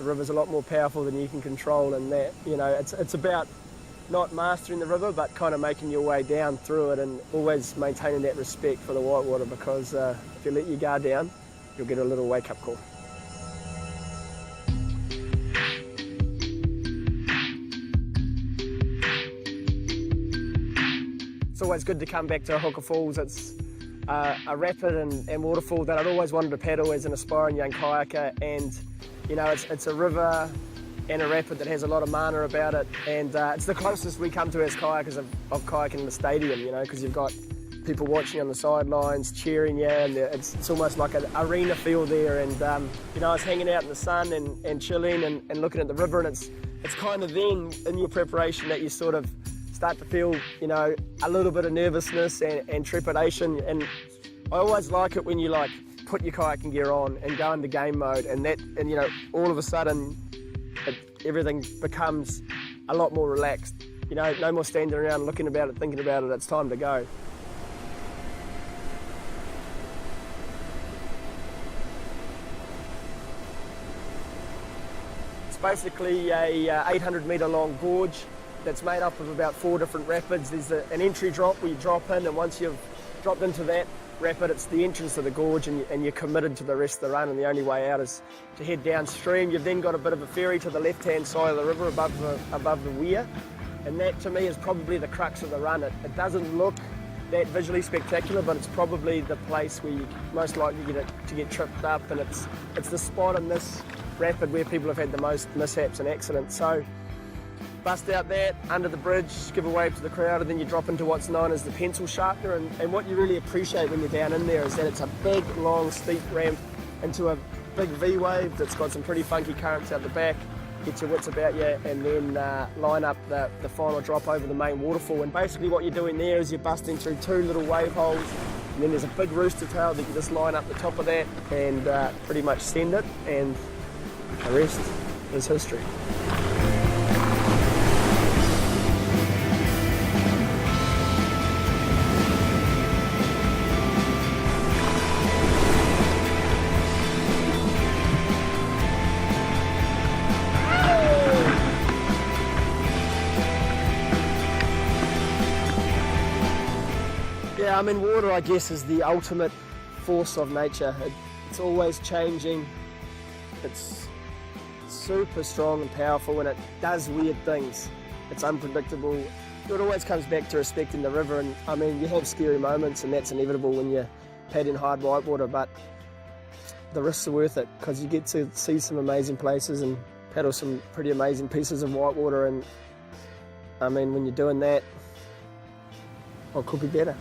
river's a lot more powerful than you can control, and that, you know, it's about not mastering the river, but kind of making your way down through it and always maintaining that respect for the whitewater, because if you let your guard down, you'll get a little wake-up call. It's always good to come back to Hooker Falls. It's a rapid and waterfall that I'd always wanted to paddle as an aspiring young kayaker, and you know, it's a river and a rapid that has a lot of mana about it, and it's the closest we come to as kayakers of kayaking in the stadium, you know, because you've got people watching on the sidelines, cheering you, and it's almost like an arena feel there. And you know, I was hanging out in the sun and chilling and looking at the river, and it's kind of then in your preparation that you sort of start to feel, you know, a little bit of nervousness and trepidation. And I always like it when you like put your kayaking gear on and go into game mode, and you know, all of a sudden everything becomes a lot more relaxed. You know, no more standing around looking about it, thinking about it. It's time to go. It's basically a 800 metre long gorge that's made up of about 4 different rapids. There's an entry drop where you drop in, and once you've dropped into that rapid, it's the entrance of the gorge, and you're committed to the rest of the run, and the only way out is to head downstream. You've then got a bit of a ferry to the left-hand side of the river above the weir, and that to me is probably the crux of the run. It doesn't look that visually spectacular, but it's probably the place where you're most likely to get tripped up, and it's the spot in this rapid where people have had the most mishaps and accidents. So bust out that, under the bridge, give a wave to the crowd, and then you drop into what's known as the pencil sharpener. And what you really appreciate when you're down in there is that it's a big, long, steep ramp into a big V-wave that's got some pretty funky currents out the back. Get your wits about you, and then line up the final drop over the main waterfall. And basically what you're doing there is you're busting through 2 little wave holes, and then there's a big rooster tail that you just line up the top of that and pretty much send it, and the rest is history. Yeah, I mean, water, I guess, is the ultimate force of nature. It's always changing. It's super strong and powerful, and it does weird things. It's unpredictable. It always comes back to respecting the river, and I mean, you have scary moments, and that's inevitable when you're paddling hard whitewater, but the risks are worth it, because you get to see some amazing places and paddle some pretty amazing pieces of whitewater. And I mean, when you're doing that, what could be better?